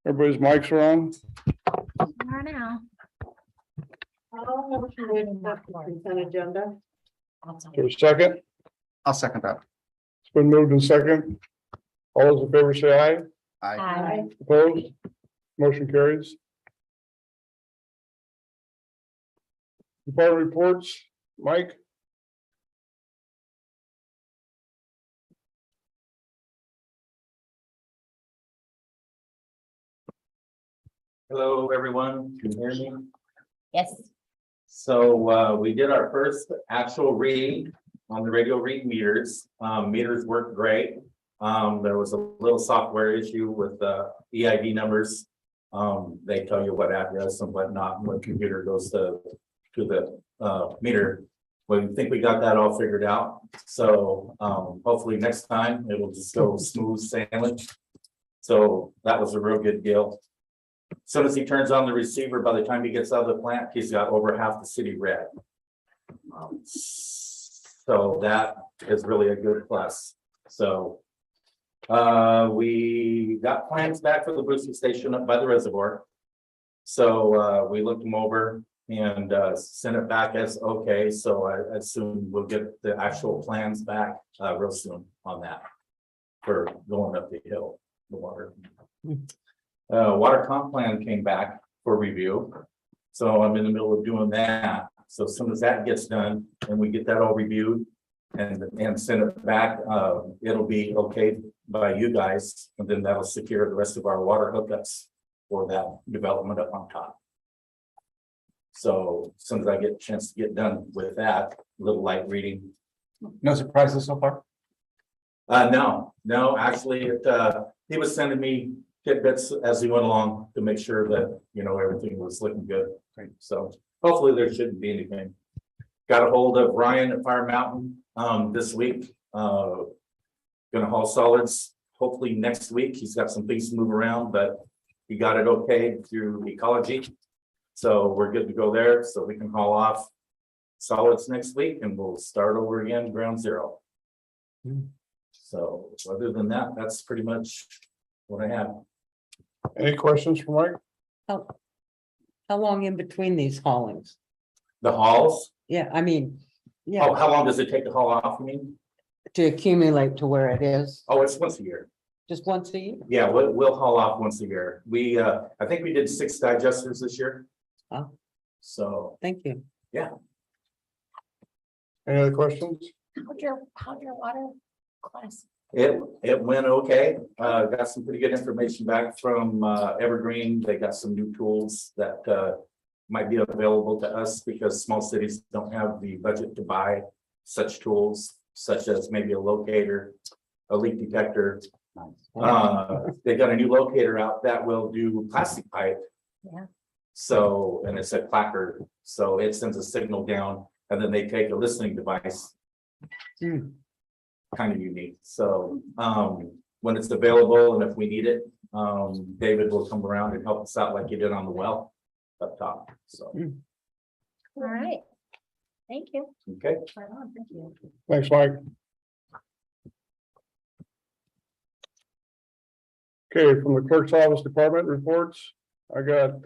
Everybody's mics are on. For now. Consent agenda. There's a second. I'll second that. It's been moved in second. All those in favor say aye. Aye. Opposed? Motion carries. Department reports, Mike. Hello, everyone. Can you hear me? Yes. So we did our first actual read on the radio read meters. Meters worked great. There was a little software issue with the EID numbers. They tell you what address and whatnot, and what computer goes to the meter. We think we got that all figured out. So hopefully next time it will just go smooth sailing. So that was a real good deal. As soon as he turns on the receiver, by the time he gets out of the plant, he's got over half the city read. So that is really a good plus. So we got plans back for the boosting station up by the reservoir. So we looked them over and sent it back as okay. So I assume we'll get the actual plans back real soon on that for going up the hill, the water. Water comp plan came back for review. So I'm in the middle of doing that. So as soon as that gets done and we get that all reviewed and send it back, it'll be okay by you guys. And then that'll secure the rest of our water hookups for that development up on top. So as soon as I get a chance to get done with that, a little light reading. No surprises so far? No, actually, he was sending me tidbits as he went along to make sure that, you know, everything was looking good. So hopefully there shouldn't be anything. Got a hold of Ryan at Fire Mountain this week. Gonna haul solids hopefully next week. He's got some things to move around, but he got it okay through ecology. So we're good to go there. So we can haul off solids next week and we'll start over again, ground zero. So other than that, that's pretty much what I have. Any questions for Mike? How long in between these haulings? The hauls, Yeah, I mean, oh, yeah, how long does it take to haul off, you mean? to accumulate to where it is, Oh, it's once a year. just once a year? Yeah, we'll haul off once a year. We, I think we did 6 digesters this year. Oh. So, Thank you. Any other questions? How'd your water class? it went okay. Got some pretty good information back from Evergreen. They got some new tools that might be available to us because small cities don't have the budget to buy such tools, such as maybe a locator, a leak detector. They got a new locator out that will do plastic pipe. Yeah. So, and it's a clacker, so it sends a signal down and then they take a listening device. Kind of unique. So when it's available and if we need it, David will come around and help us out like he did on the well up top. So, All right. Thank you. okay. Right on, thank you. Thanks, Mike. Okay, from the clerk's office department reports, I got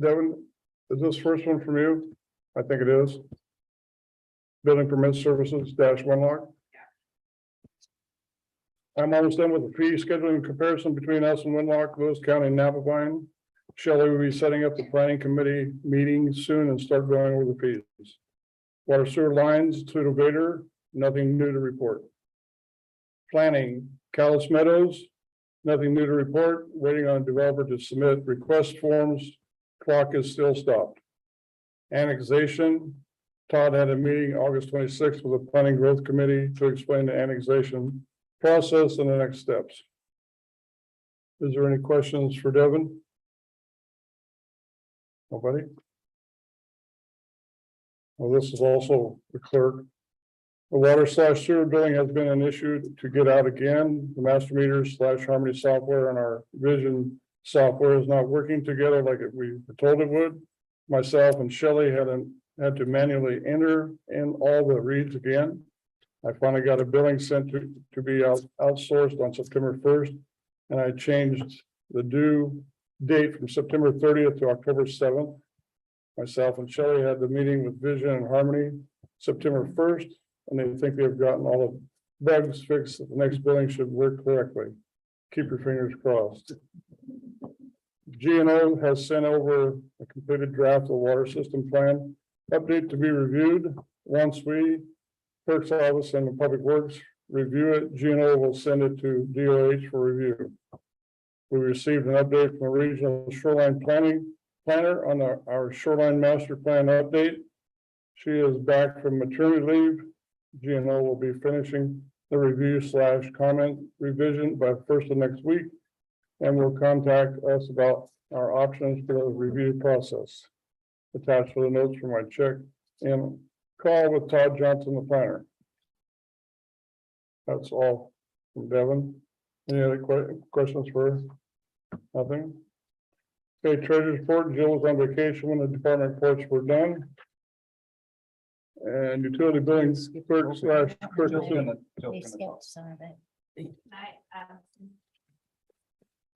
Devin, is this first one from you? I think it is. Building permit services -1 I'm almost done with the fee scheduling comparison between us and Winlock, Lewis County and Navavine. Shelley will be setting up the planning committee meeting soon and start going over the fees. Water sewer lines, Toledo Vader, nothing new to report. Planning, Callis Meadows, nothing new to report, waiting on a developer to submit request forms. Clock is still stopped. Annexation, Todd had a meeting August 26th with the Planning Growth Committee to explain the annexation process and the next steps. Is there any questions for Devin? Nobody? Well, this is also the clerk. The water/sewer billing has been an issue to get out again. The master meters / Harmony software and our Vision software is not working together like we were told it would. Myself and Shelley had to manually enter in all the reads again. I finally got a billing sent to be outsourced on September 1st. And I changed the due date from September 30th to October 7th. Myself and Shelley had the meeting with Vision and Harmony September 1st, and they think they've gotten all the bugs fixed. The next billing should work correctly. Keep your fingers crossed. GNO has sent over a completed draft of the water system plan update to be reviewed. Once we, clerk's office and the Public Works review it, GNO will send it to DOH for review. We received an update from the regional shoreline planner on our shoreline master plan update. She is back from maternity leave. GNO will be finishing the review / comment revision by first of next week, and will contact us about our options for the review process. Attached to the notes for my check and call with Todd Johnson, the planner. That's all from Devin. Any other questions for her? Nothing? Okay, treasurer's report. Jill was on vacation when the department reports were done. And utility billing clerk / clerk. We skipped some of it.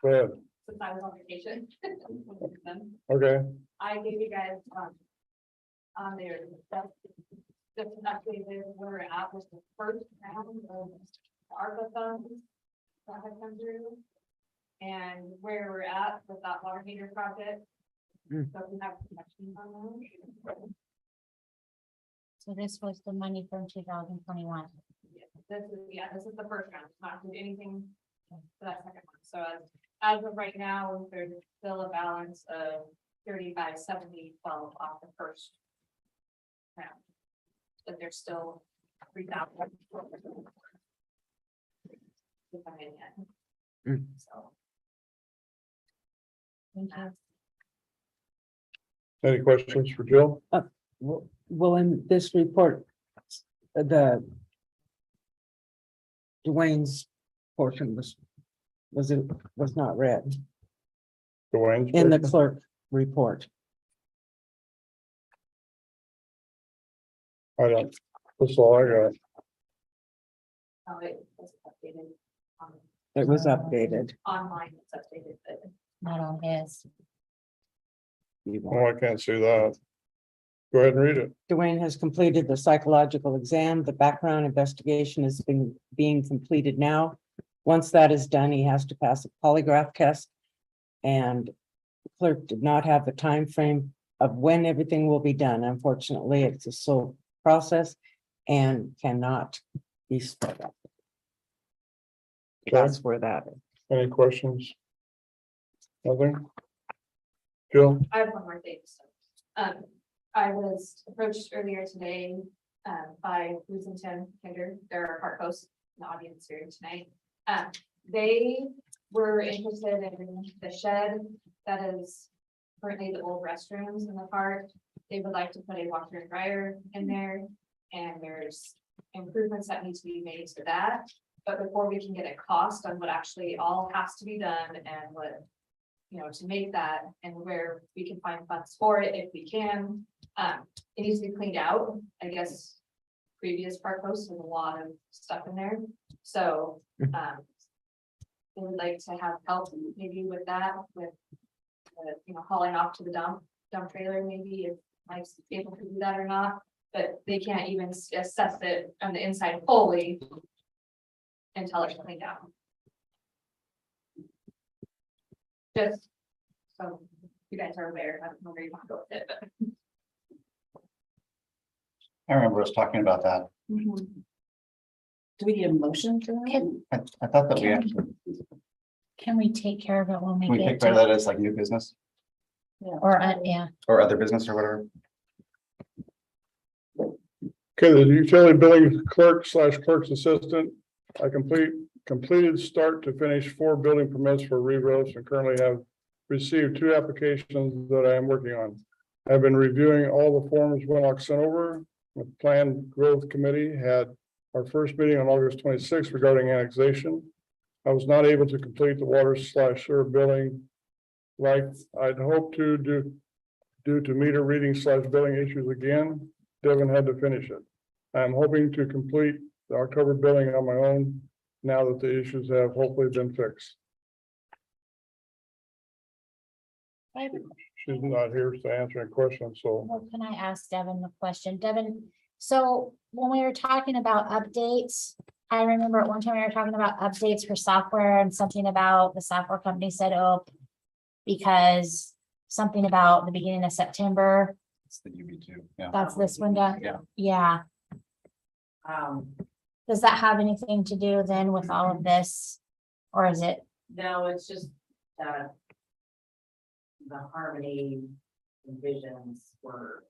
Go ahead. Since I was on vacation. Okay, I gave you guys, on there, stuff. Just an update where we're at with the first round of ARPA funds that have come through. And where we're at with that water meter project. So we have questions on that. So this was the money from 2021. This is the first round, it's not doing anything for that second one, so as of right now, there's still a balance of 35,7012 off the first round. But there's still 3,000. So. Thank you. any questions for Jill? Well, in this report, the Dwayne's portion was not read Dwayne's in the portion? clerk report. I don't, that's all I got. Oh, it was updated. It was updated. Online, it's updated, but Not on his. Oh, I can't see that. Go ahead and read it. Dwayne has completed the psychological exam. The background investigation is being completed now. Once that is done, he has to pass a polygraph test. And the clerk did not have the time frame of when everything will be done. Unfortunately, it's a slow process and cannot be sped up. That's where that is. Any questions? Nothing? Jill? I have one more thing. So, I was approached earlier today, by Bruce and Tim Kinder, they're our park hosts in the audience here tonight. They were interested in the shed that is currently the old restrooms in the park. They would like to put a washer and dryer in there, and there's improvements that need to be made to that. But before we can get a cost on what actually all has to be done and what, to make that and where we can find funds for it, if we can. It needs to be cleaned out. I guess previous park hosts had a lot of stuff in there. So, they would like to have help maybe with that, with, hauling off to the dump trailer, maybe if Mike's able to do that or not. But they can't even assess it on the inside fully until it's cleaned out. Just so you guys are aware, I don't know where you want to go with it, but. I remember us talking about that. Do we need a motion for that? I thought that we actually, Can we take care of it when we we get take care of to, that as like new business or, yeah, or other business or whatever. Okay, the utility billing clerk / clerk's assistant. I completed start to finish 4 building permits for re-roofs and currently have received 2 applications that I am working on. I've been reviewing all the forms Winlock sent over. The Planned Growth Committee had our first meeting on August 26th regarding annexation. I was not able to complete the water / sewer billing like I'd hoped to due to meter reading / billing issues again. Devin had to finish it. I'm hoping to complete the October billing on my own, now that the issues have hopefully been fixed. She's not here to answer any questions, so Well, can I ask Devin the question? Devin, so when we were talking about updates, I remember at one time we were talking about updates for software and something about the software company said, oh, because something about the beginning of September, It's the UB2, yeah. that's this window. Yeah. Yeah. Does that have anything to do then with all of this? Or is it, No, it's just that. The harmony visions were.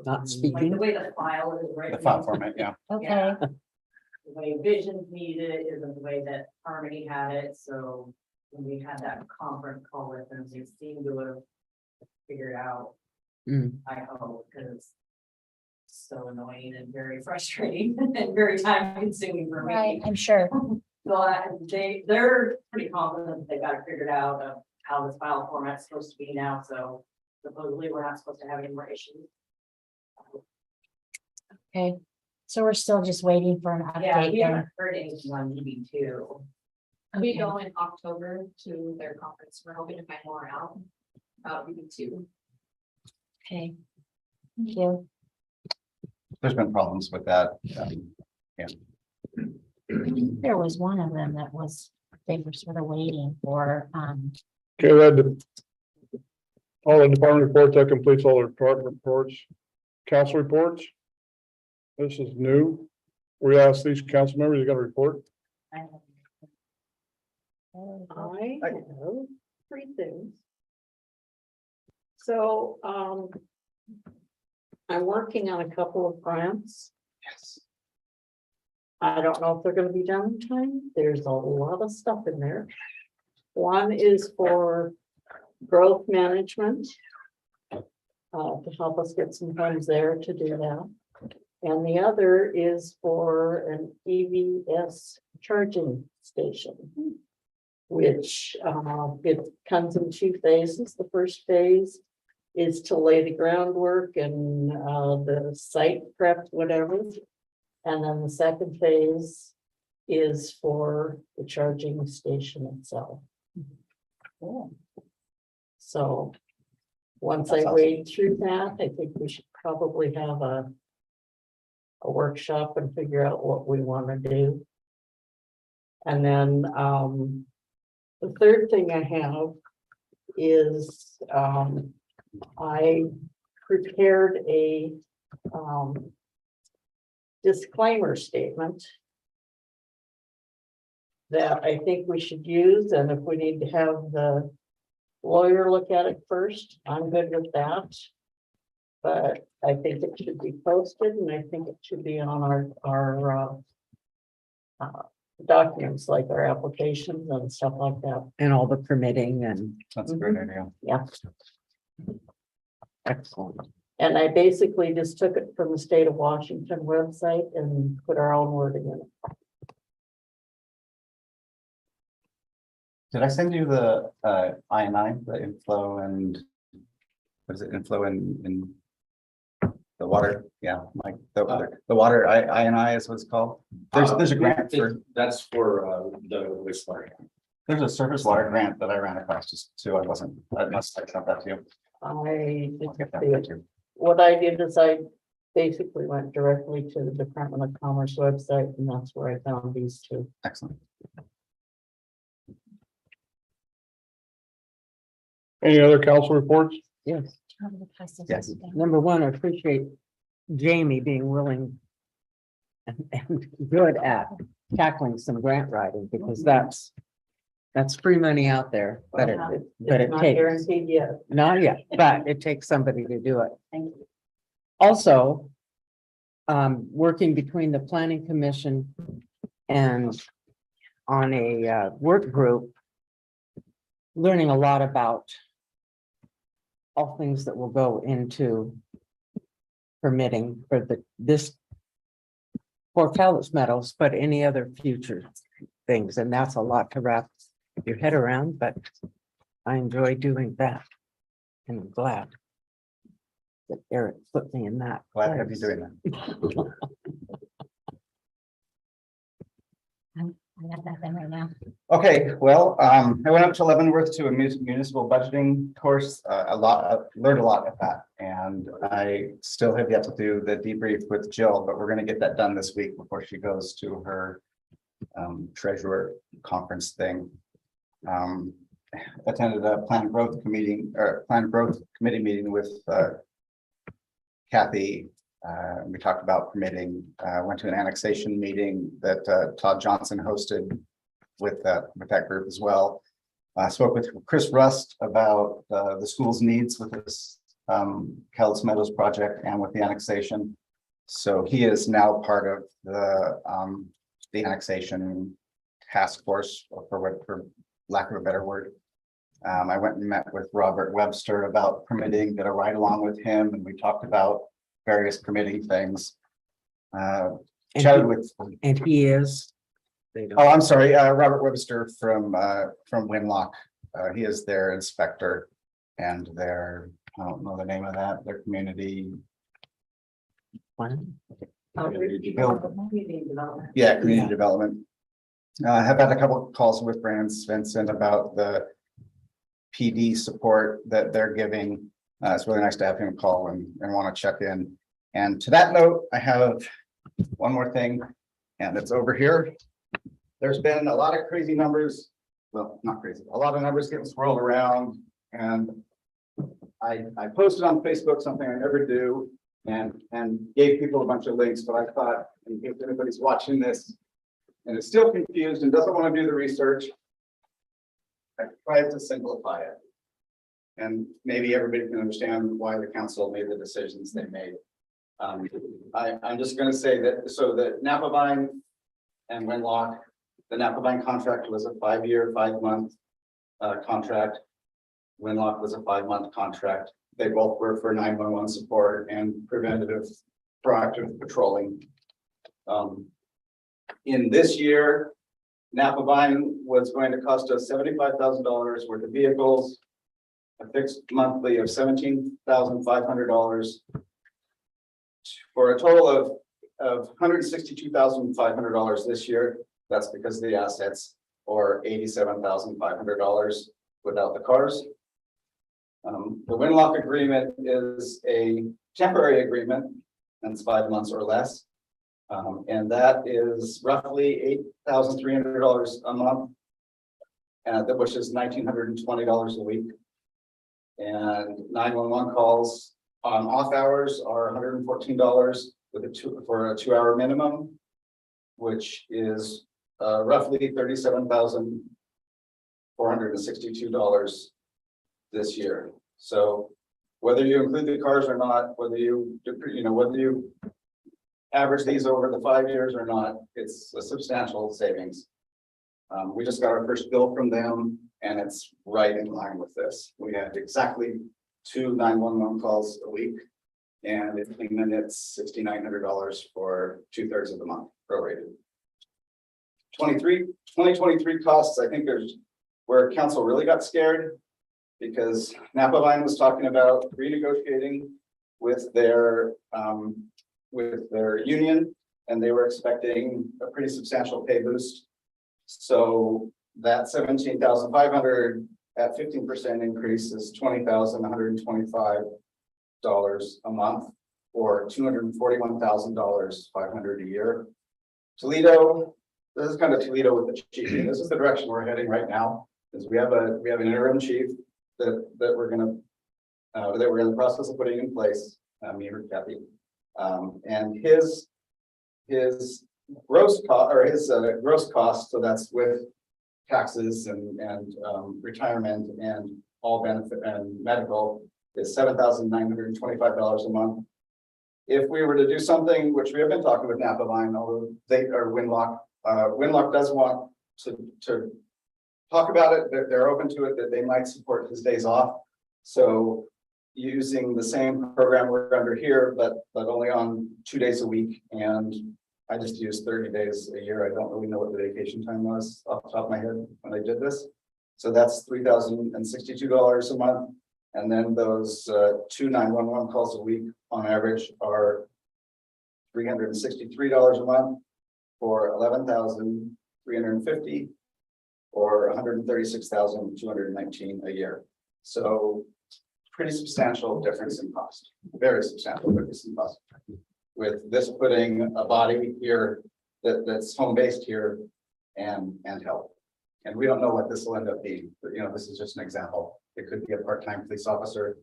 Not Like speaking. the way the file is The written. file format, yeah. okay, Yeah. The way visions needed it isn't the way that harmony had it, so when we had that conference call with them, they seemed to have figured out. Mm. I hope, because. So annoying and very frustrating and very time consuming for right, me. I'm sure. So they're pretty confident that they got it figured out of how this file format's supposed to be now, so supposedly we're not supposed to have any more issues. Okay, so we're still just waiting for an Yeah, update we then. haven't heard anything on EB2. We Okay. go in October to their conference. We're hoping to find more out about UB2. Okay. Thank you. There's been problems with that. There was one of them that was, they were sort of waiting for, okay, that. All the department reports, that completes all the department reports, council reports. This is new. We asked these council members, you got a report? I have 3 things. So, I'm working on a couple of grants. Yes. I don't know if they're gonna be done in time. There's a lot of stuff in there. One is for growth management. To help us get some funds there to do that. And the other is for an EVS charging station. Which, it comes in 2 phases. The first phase is to lay the groundwork and, the site prep, whatever. And then the second phase is for the charging station itself. So, once I That's awesome. wade through that, I think we should probably have a workshop and figure out what we want to do. And then, the third thing I have is, I prepared a, disclaimer statement that I think we should use, and if we need to have the lawyer look at it first, I'm good with that. But I think it should be posted, and I think it should be on our documents, like our applications and stuff like that. And all the permitting and That's a great idea. Yeah. excellent. And I basically just took it from the state of Washington website and put our own wording in it. Did I send you the INI, the inflow and what is it, inflow in the water? Yeah, like the water INI is what it's called. There's a grant for, That's for the wastewater. there's a surface water grant that I ran across just too. I must have sent that to you. I I'll get that did to you. what I did is I basically went directly to the Department of Commerce website, and that's where I found these 2. Excellent. Any other council reports? Yes. Yes. Number one, I appreciate Jamie being willing and good at tackling some grant writing, because that's free money out there, but it It's not takes, guaranteed yet. not yet, but it takes somebody to do it. Thank you. Also, working between the planning commission and on a work group, learning a lot about all things that will go into permitting for this for Cowles Meadows, but any other future things, and that's a lot to wrap your head around, but I enjoy doing that. And I'm glad that Eric put me in that. Glad to have you place. doing that. I got nothing right now. Okay, well, I went up to Leavenworth to a municipal budgeting course, learned a lot at that. And I still have yet to do the debrief with Jill, but we're gonna get that done this week before she goes to her treasurer conference thing. Attended a planned growth committee meeting with Kathy. We talked about permitting, went to an annexation meeting that Todd Johnson hosted with that group as well. I spoke with Chris Rust about the school's needs with this Kellis Meadows project and with the annexation. So he is now part of the annexation task force, for lack of a better word. I went and met with Robert Webster about permitting, did a ride along with him, and we talked about various permitting things. Chatted with. And he is. They don't. Oh, I'm sorry, Robert Webster from Winlock. He is their inspector and I don't know the name of that, their community. One. Community development. Yeah, community development. I have had a couple of calls with Brandon Svensson about the PD support that they're giving. It's really nice to have him call and want to check in. And to that note, I have one more thing, and it's over here. There's been a lot of crazy numbers. Well, not crazy, a lot of numbers getting swirled around. And I posted on Facebook something I never do and gave people a bunch of links, but I thought, in case anybody's watching this and is still confused and doesn't want to do the research, I tried to simplify it. And maybe everybody can understand why the council made the decisions they made. I'm just going to say that, so that Napavine and Winlock, the Napavine contract was a 5-year, 5-month contract. Winlock was a 5-month contract. They both were for 911 support and preventative proactive patrolling. In this year, Napavine was going to cost us $75,000 worth of vehicles, a fixed monthly of $17,500 for a total of $162,500 this year. That's because of the assets, or $87,500 without the cars. The Winlock agreement is a temporary agreement, and it's 5 months or less. And that is roughly $8,300 a month, which is $1,920 a week. And 911 calls on off hours are $114 for a 2-hour minimum, which is roughly $37,462 this year. So whether you include the cars or not, whether you average these over the 5 years or not, it's a substantial savings. We just got our first bill from them, and it's right in line with this. We had exactly 2 911 calls a week, and it came in at $6,900 for 2/3 of the month, prorated. 2023 costs, I think there's where council really got scared, because Napavine was talking about renegotiating with their union, and they were expecting a pretty substantial pay boost. So that $17,500 at 15% increase is $20,125 a month, or $241,500 a year. Toledo, this is kind of Toledo with the chief. This is the direction we're heading right now, is we have an interim chief that we're in the process of putting in place. Me or Kathy, and his gross cost, so that's with taxes and retirement and all benefit and medical, is $7,925 a month. If we were to do something, which we have been talking with Napavine, although Winlock does want to talk about it, they're open to it, that they might support his days off. So using the same program we're under here, but only on 2 days a week, and I just used 30 days a year. I don't really know what the vacation time was off the top of my head when I did this. So that's $3,062 a month. And then those 2 911 calls a week on average are $363 a month for $11,000 $350 or $136,219 a year. So pretty substantial difference in cost, very substantial difference in cost. With this putting a body here that's home based here and help. And we don't know what this will end up being, but this is just an example. It could be a part-time police officer.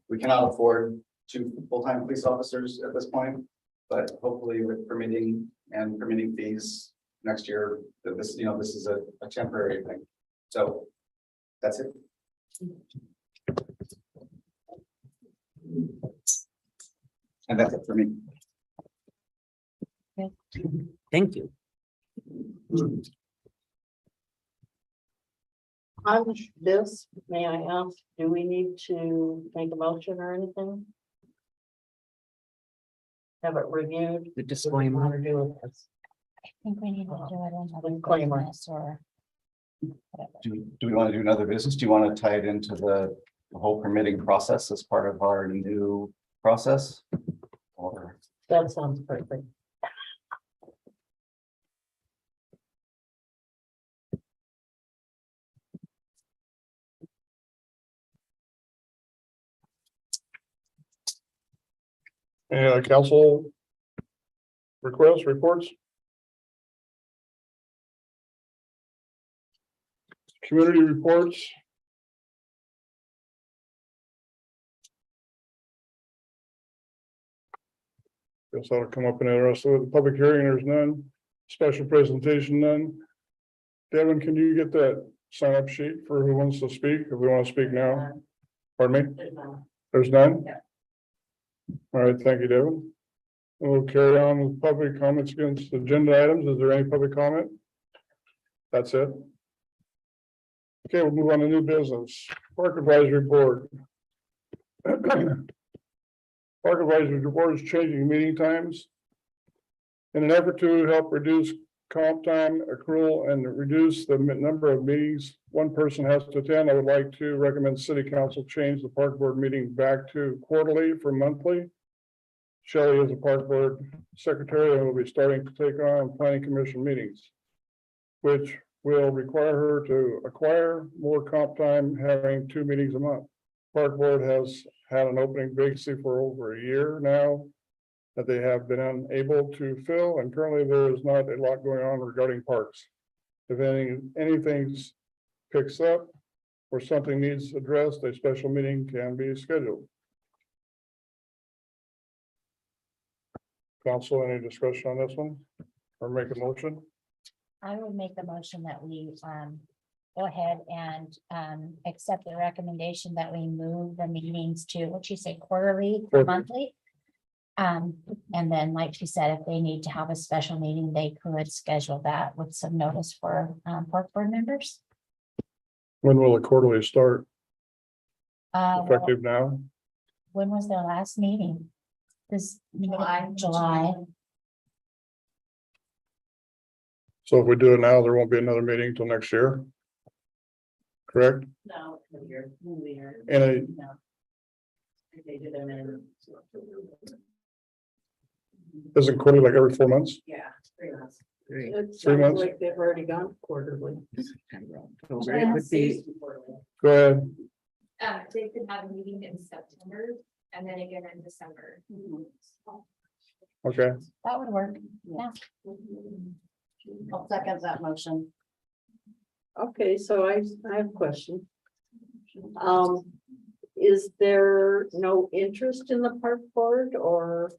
We cannot afford 2 full-time police officers at this point, but hopefully with permitting and permitting fees next year, that this is a temporary thing. So that's it. And that's it for me. Thank you. On this, may I ask, do we need to make a motion or anything? Have it reviewed? The What do you disclaimer. wanna do with this? I think we need to do it in other Disclaimer. business or. whatever. Do we want to do another business? Do you want to tie it into the whole permitting process as part of our new process? Or That sounds perfect. Any other council requests, reports? Community reports. Guess that'll come up in the rest of the public hearing. There's none. Special presentation, none. Devin, can you get that sign up sheet for who wants to speak? If we want to speak now, pardon me? There's none? Yeah. All right, thank you, Devin. We'll carry on with public comments against agenda items. Is there any public comment? That's it. Okay, we'll move on to new business. Park Advisory Board. Park Advisory Board is changing meeting times. In an effort to help reduce comp time accrual and reduce the number of meetings one person has to attend, I would like to recommend City Council change the Park Board meeting back to quarterly from monthly. Shelley is a Park Board Secretary and will be starting to take on Planning Commission meetings, which will require her to acquire more comp time, having 2 meetings a month. Park Board has had an opening vacancy for over a year now that they have been unable to fill, and currently there is not a lot going on regarding parks. If anything picks up or something needs addressed, a special meeting can be scheduled. Council, any discussion on this one or make a motion? I would make the motion that we go ahead and accept the recommendation that we move the meetings to, what you say, quarterly or Quarterly. monthly. And then, like she said, if they need to have a special meeting, they could schedule that with some notice for Park Board members. When will the quarterly start? Well, Effective now? when was their last meeting? This July. July. So if we do it now, there won't be another meeting till next year? Correct? No, you're, And a- no. They did them in, isn't quarterly like every 4 months? yeah, 3 months. It 3 sounds months? like they've already gone quarterly. October, it would be, Go ahead. They could have a meeting in September and then again in December. Okay. That would work. Yeah. I'll second that motion. Okay, so I have a question. Is there no interest in the Park Board, or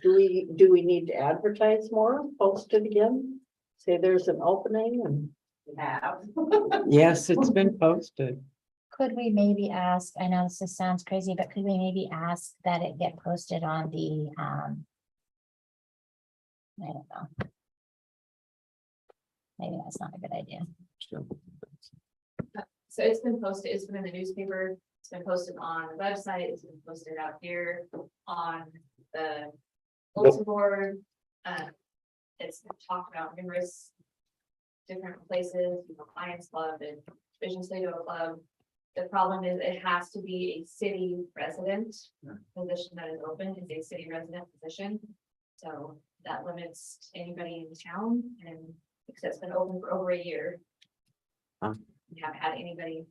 do we need to advertise more, post it again? Say there's an opening and Have. yes, it's been posted. Could we maybe ask, I know this sounds crazy, but could we maybe ask that it get posted on the, I don't know. Maybe that's not a good idea. So it's been posted, it's been in the newspaper, it's been posted on the website, it's been posted out here on the bulletin board. It's been talked about numerous different places, Lions Club and Vision Toledo Club. The problem is it has to be a city resident position that is open, is a city resident position. So that limits anybody in town and because it's been open for over a year. Huh. We haven't had anybody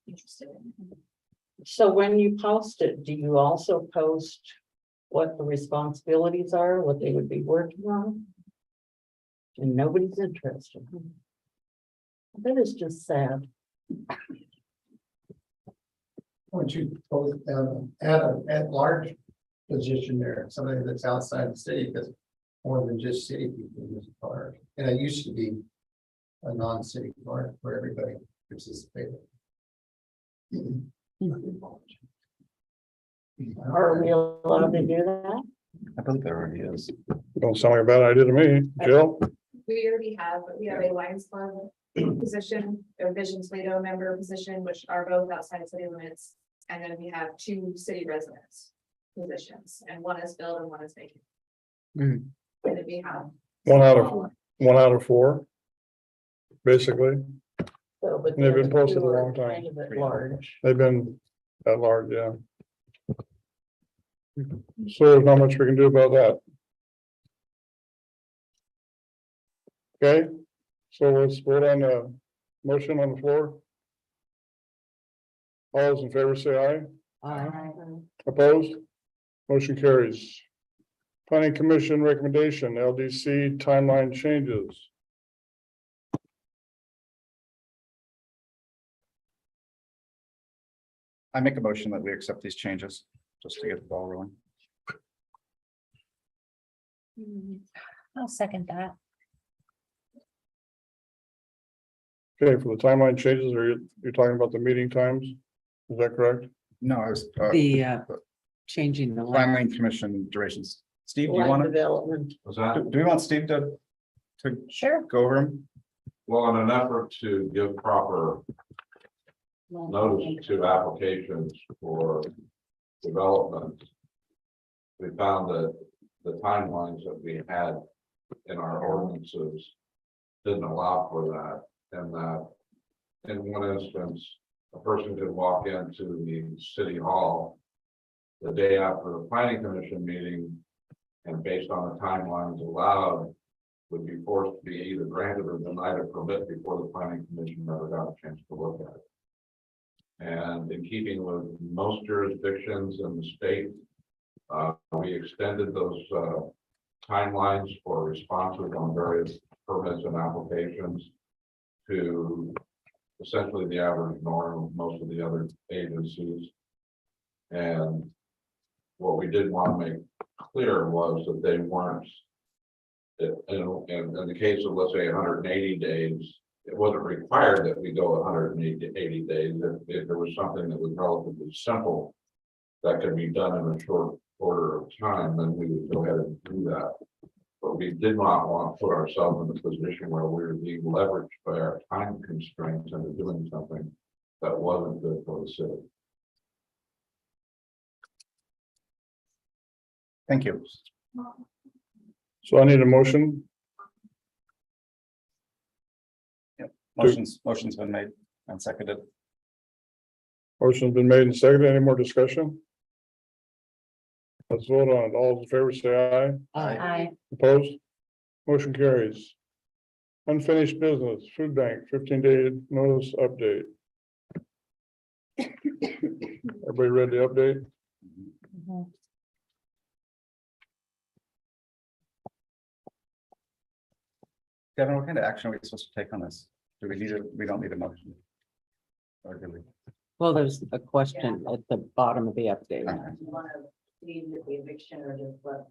interested in it. So when you post it, do you also post what the responsibilities are, what they would be working on? And nobody's interested. That is just sad. Once you post, add an at-large position there, somebody that's outside the city, because more than just city people use a card. And it used to be a non-city card where everybody participated. Are we allowed to do that? I believe there already is. Don't sound like a bad idea to me. Jill? We already have, but we have a Lions Club position, a Vision Toledo member position, which are both outside city limits. And then we have 2 city residents positions, and one is filled and one is vacant. Hmm. And then we have. 1 out of 4. Basically, So, but They've been the posted a two are long time. kind of at large. they've been at large, yeah. So there's not much we can do about that. Okay, so let's vote on the motion on the floor. All those in favor say aye. Aye. Opposed? Motion carries. Planning Commission recommendation, LDC timeline changes. I make a motion that we accept these changes, just to get the ball rolling. I'll second that. Okay, for the timeline changes, you're talking about the meeting times? Is that correct? No, I was. The changing the. length. Planning Commission durations. Steve, do you Land want to, development. Was that, do we want Steve to Sure. go over them? well, in an effort to give proper notice to applications for development, we found that the timelines that we had in our ordinances didn't allow for that, and that in one instance, a person could walk into the city hall the day after the planning commission meeting, and based on the timelines allowed, would be forced to be either granted or denied a permit before the planning commission ever got a chance to look at it. And in keeping with most jurisdictions in the state, we extended those timelines for responses on various permits and applications to essentially the average norm of most of the other agencies. And what we did want to make clear was that they weren't, in the case of, let's say, 180 days, it wasn't required that we go 180 days. If there was something that was relatively simple that could be done in a short order of time, then we would go ahead and do that. But we did not want to put ourselves in a position where we were being leveraged by our time constraints into doing something that wasn't good for the city. Thank you. So I need a motion. Motion's been made and seconded. Motion's been made and seconded. Any more discussion? Let's vote on it. All those in favor say aye. Aye. Opposed? Motion carries. Unfinished business, food bank, 15-day notice update. Everybody read the update? Mhm. Devin, what kind of action are we supposed to take on this? Do we need we don't need a motion? Or do we? Well, there's a question at the bottom of the update. Okay. You wanna leave with the eviction or just let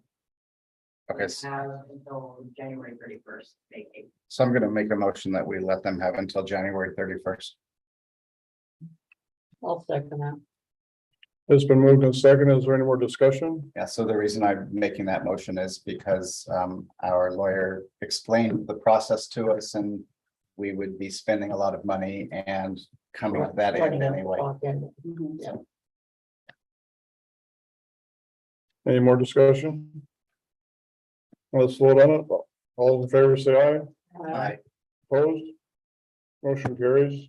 Okay, them have until January 31st, vacate? so I'm gonna make a motion that we let them have until January 31st. I'll second that. It's been moved and seconded. Is there any more discussion? Yeah, so the reason I'm making that motion is because our lawyer explained the process to us and we would be spending a lot of money and coming to that end anyway. Yeah. Any more discussion? Let's vote on it. All in favor, say aye. Aye. Opposed? Motion carries.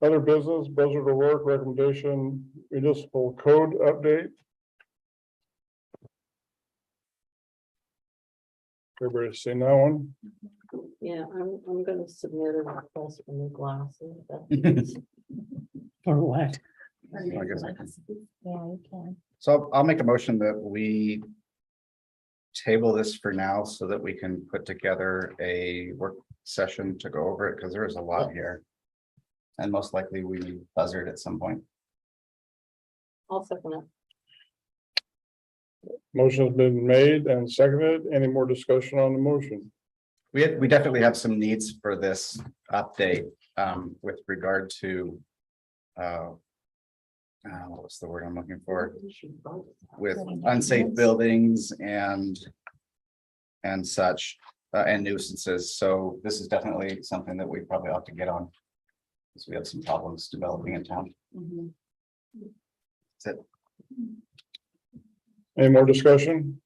Other business, Buzzard O'Rourke recommendation, municipal code update. Everybody's seen that one? Yeah, I'm gonna submit a request for new glasses. For what? I guess I can. Yeah, you can. So I'll make a motion that we table this for now so that we can put together a work session to go over it, because there is a lot here. And most likely we buzzard at some point. I'll second it. Motion's been made and seconded. Any more discussion on the motion? We definitely have some needs for this update with regard to what's the word I'm looking for? With unsafe buildings and such and nuisances. So this is definitely something that we probably ought to get on. Because we have some problems developing in town. That's it. Any more discussion?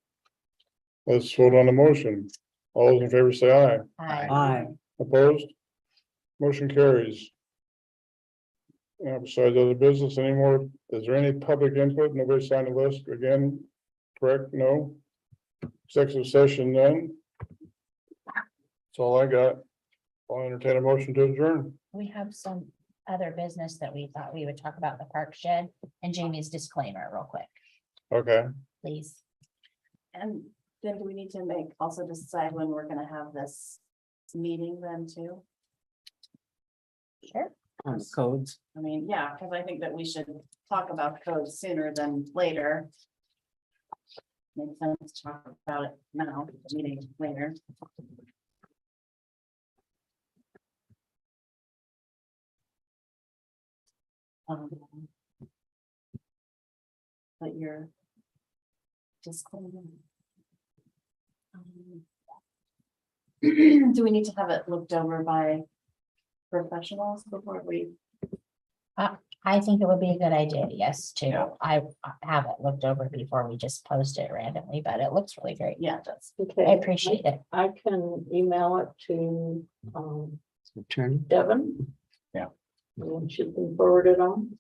Let's vote on the motion. All those in favor say aye. Aye. Aye. Opposed? Motion carries. Besides other business anymore, is there any public input? Nobody signed the list again? Correct? No? Executive session none? That's all I got. I'll entertain a motion to adjourn. We have some other business that we thought we would talk about, the park shed and Jamie's disclaimer real quick, Okay, please. And then do we need to also decide when we're gonna have this meeting then too? Sure. On the codes. I mean, yeah, because I think that we should talk about codes sooner than later. Makes sense to talk about it now, meeting later. But you're disclaimer. Do we need to have it looked over by professionals before we? I think it would be a good idea, yes, too. Yeah. I have it looked over before we just post it randomly, but it looks really great. Yeah, it does. I Okay, appreciate it. I can email it to Attorney. Devin. Yeah. And she can forward it on.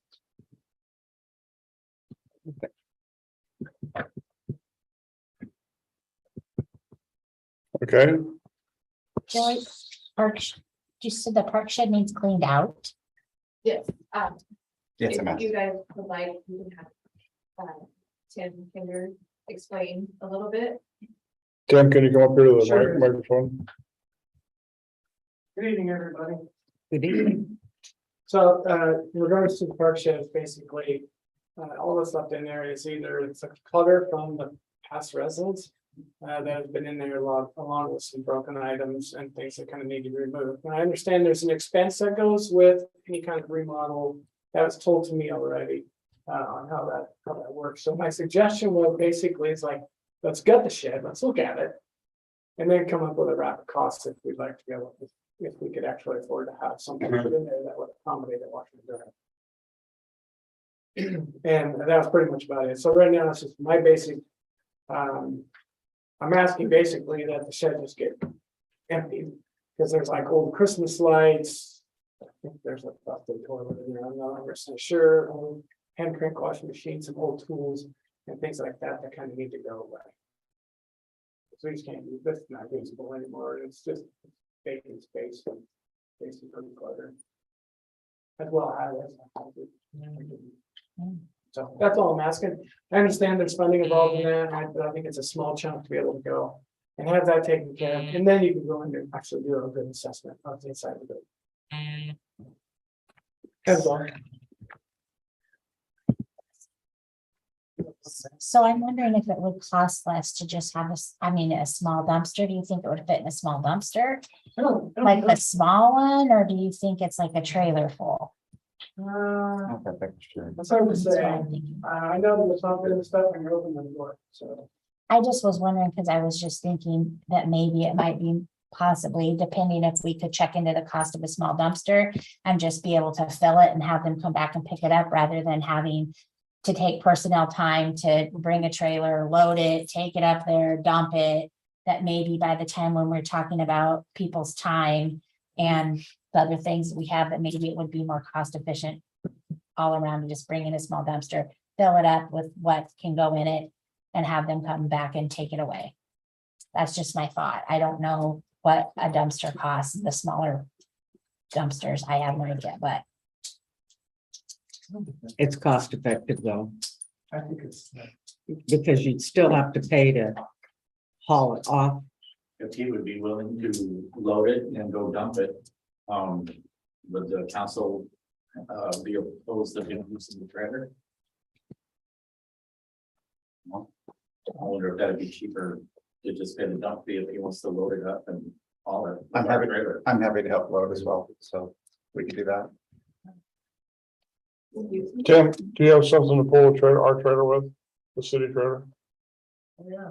okay. Joy, just said the park shed needs cleaned out. Yes, Yes, if I'm you guys would like, you can have Tim Kinder explain a little bit. Tim, can you come up here to the Sure. microphone? Good evening, everybody. Good evening. So, in regards to the park sheds, basically, all the stuff in there is either it's a clutter from the past residents that have been in there along with some broken items and things that kind of need to be removed. And I understand there's an expense that goes with any kind of remodel. That was told to me already, on how that works. So my suggestion was basically is like, let's gut the shed, let's look at it. And then come up with a rapid cost if we'd like to go, if we could actually afford to have something put in there that would accommodate it washing and drying. And that was pretty much about it. So right now, it's just my basic, I'm asking basically that the shed just get emptied. Because there's like old Christmas lights. I think there's a busted toilet in there, I'm not 100% sure, hand crank washing machines, some old tools and things like that that kind of need to go away. So you just can't use this, not usable anymore, it's just vacant space and basically clutter. As well as. So that's all I'm asking. I understand there's funding involved in that, but I think it's a small chunk to be able to go and have that taken care of. And then you can go in and actually do a good assessment of the inside of it. That's all. So I'm wondering if it would cost less to just have a small dumpster. Do you think it would fit in a small dumpster? I don't Like know. a small one, or do you think it's like a trailer full? That's hard to That's say. what I'm thinking. I know there's not good stuff and you're opening the door, so. I just was wondering, because I was just thinking that maybe it might be possibly, depending if we could check into the cost of a small dumpster and just be able to fill it and have them come back and pick it up rather than having to take personnel time to bring a trailer, load it, take it up there, dump it. That maybe by the time when we're talking about people's time and the other things that we have, that maybe it would be more cost efficient all around to just bring in a small dumpster, fill it up with what can go in it and have them come back and take it away. That's just my thought. I don't know what a dumpster costs, the smaller dumpsters. I have no idea, but It's cost effective though, I think it's, because you'd still have to pay to haul it off. If he would be willing to load it and go dump it, would the council be opposed to him using the trailer? No. I wonder if that'd be cheaper to just get a dump fee if he wants to load it up and haul it. I'm happy, Trailer. I'm happy to help load as well, so we can do that. Tim, do you have something to pull a trailer, our trailer with, the city trailer? yeah.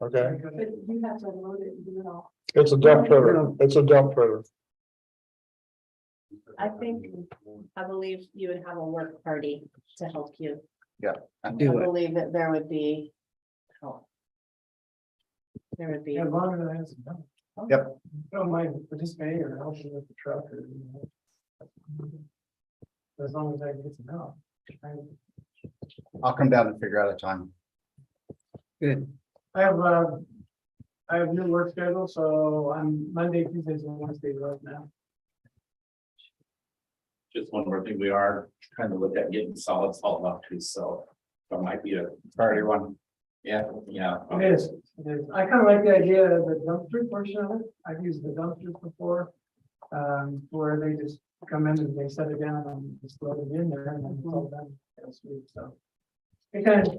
Okay, But you have to load it and do it all. it's a dump trailer, it's a dump trailer. I think, I believe you would have a work party to help you. I Do it. believe that there would be help. There would be. Yeah, as long as it has. done. Yep. Don't mind participating or helping with the truck or, you know. As long as I get some help. I'll come down and figure out a time. Good. I have new work schedule, so I'm Monday, Tuesdays, and Wednesdays right now. Just one more thing, we are trying to look at getting solids hauled up too, so there might be a, Priority one. yeah. It is. I kind of like the idea of the dumpster portion of it. I've used the dumpsters before. Where they just come in and they set it down and just load it in there and then it's all done. That's sweet, so. It kind of,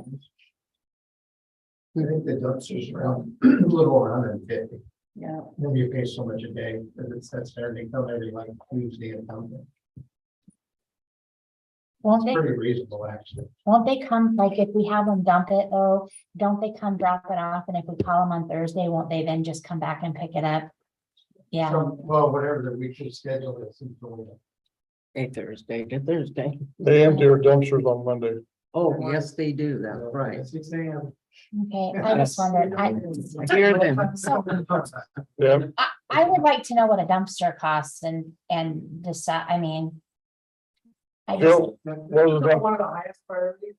I think the dumpster's around a little over 150. Yeah. Then you pay so much a day, because that's fair, they come every like Tuesday and dump it. won't It's they, pretty reasonable, actually. won't they come, like, if we have them dump it though, don't they come drop it off? And if we call them on Thursday, won't they then just come back and pick it up? Yeah, So, well, whatever the weekly schedule is. A Thursday to Thursday. They empty our dumpsters on Monday. Oh, yes, they do. That's right. at 6 a.m. okay, I just wondered, I hear them. so Yeah, I would like to know what a dumpster costs and decide, I mean. I just, Joe, what was the dump- One of the highest priorities,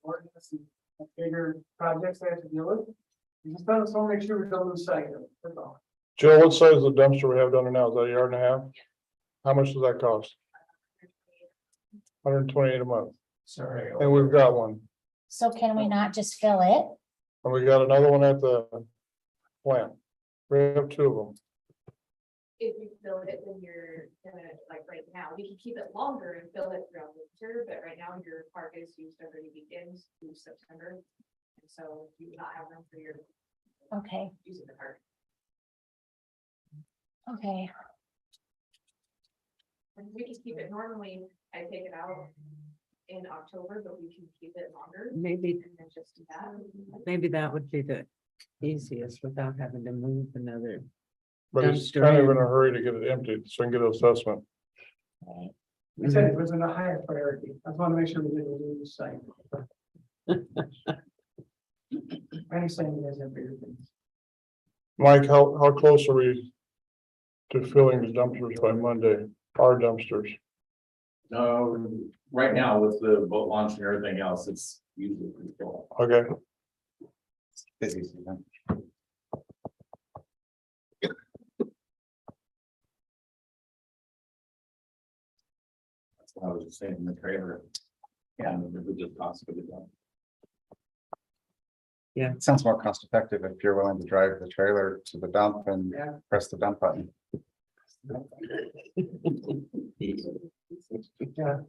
ordinance and bigger projects they have to deal with. You just don't, so make sure we don't lose sight of it, that's all. Joe, what size is the dumpster we have down there now? Is that a yard and a half? How much does that cost? 128 a month, Sorry. and we've got one, so can we not just fill it? and we got another one at the plant. We have two of them. If you fill it, then you're gonna, like right now, we can keep it longer and fill it throughout the winter, but right now your park is used every weekend through September. And so you do not have room for your Okay, using the park. okay, And we can keep it normally, I take it out in October, but we can keep it longer. Maybe, And then just do that. maybe that would be the easiest without having to move another. But he's Dumpster kind of in in. a hurry to get it emptied, so I can get an assessment. right. I said it was in a higher priority. I just want to make sure we didn't lose sight. I'm saying you guys have bigger things. Mike, how close are we to filling the dumpsters by Monday, our dumpsters? No, right now with the boat launch and everything else, it's usually pretty full. Okay, Busy season. That's what I was just saying in the trailer. Yeah, and it would just possibly be done. It sounds more cost effective if you're willing to drive the trailer to the dump and Yeah. press the dump button. Yeah.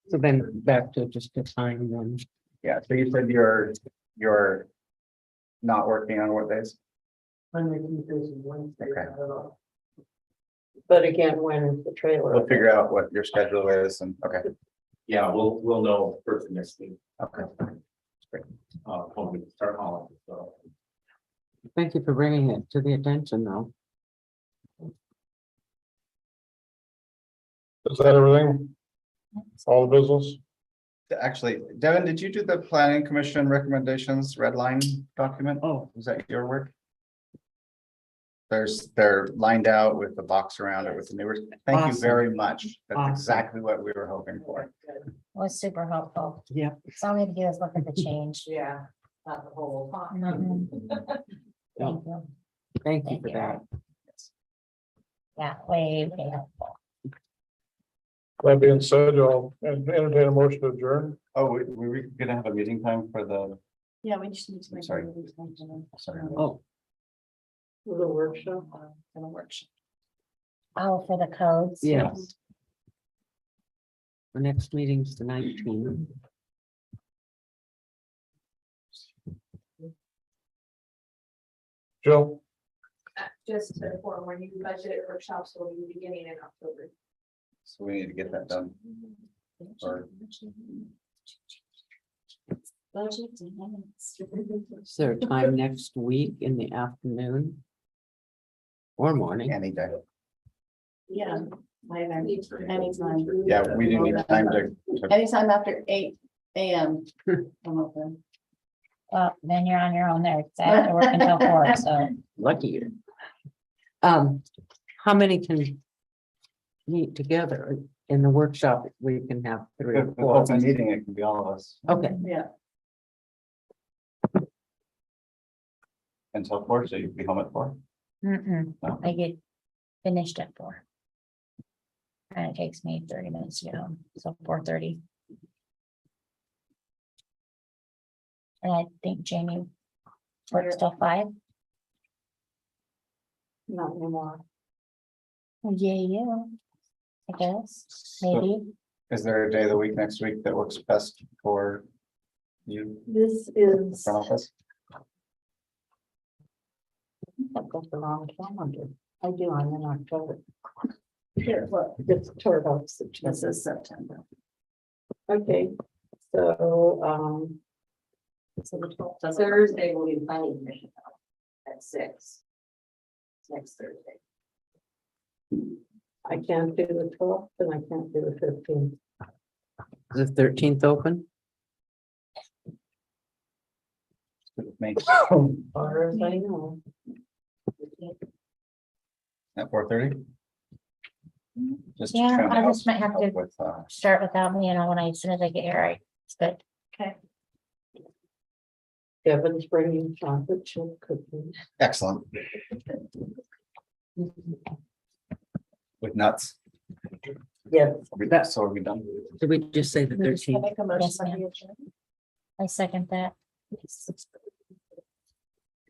So then back to just the time then. Yeah, so you said you're not working on what days? Monday, Tuesdays, and Wednesdays. Okay. I don't know. But again, when the trailer. We'll figure out what your schedule is and, okay, Yeah, we'll know first next week, okay. when we start hauling, so. Thank you for bringing it to the attention though. is that everything? All the business? Actually, Devin, did you do the planning commission recommendations red line document? Oh, Was that your work? They're lined out with the box around it with the newer, thank you Awesome. very much. That's Awesome. exactly what we were hoping for. Was super helpful. yeah. So all we have to do is look at the change. Yeah. not the whole time. Mhm. Thank you. Thank you for that. Yeah, way helpful. That being said, I'll entertain a motion to adjourn. Oh, we were gonna have a meeting time for the, Yeah, we just need to make. Sorry. a sorry. Oh, The workshop. For the workshop. Oh, for the codes. yes. The next meeting's the 19th. Jill, Just to forewarn you, budget workshops will be beginning in October. So we need to get that done. Or- Is there a time next week in the afternoon? Or morning? Any day. Yeah. Anytime. Yeah, we do need time to. Anytime after 8 AM. I'm open. Well, then you're on your own there. 'Cause I have to work until 4, so. Lucky you. How many can meet together in the workshop? We can have 3 or If it's 4. of open us. meeting, it can be all of us Okay, Yeah. until 4, so you'd be home at 4. No. I get finished at 4. And it takes me 30 minutes to get home, so 4:30. And I think Jamie works till 5. Not anymore. Yeah. I guess, maybe. Is there a day of the week next week that works best for you, This is. front office? I've got the wrong calendar. I do, I'm in October. Here, look, It's toward off this September. is September. Okay, so, So the 12th. Thursday will be planning commission at 6. Next Thursday. I can't do the 12th and I can't do the 15th. is the 13th open? Good with me. As far as I know. At 4:30? Just Yeah, trying to I help just might have to with, start without me, and when as soon as I get here, it's good. Kevin's bringing chocolate chip cookies. excellent. With nuts. Yes. So are we done? Did we just say the Can I 13th? make a motion Yes, on ma'am. the agenda? I second that.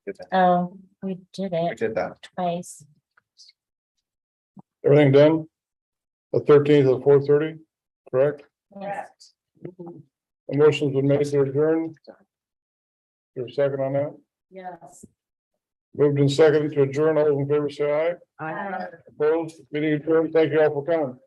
Did that. Oh, we did We it did that. twice. everything done? The 13th at 4:30, correct? Yes. A motion's been made to adjourn. Your second on that? Yes. Moved and seconded to adjourn. All those in favor say aye. I Opposed, meeting adjourned. Thank you all for coming.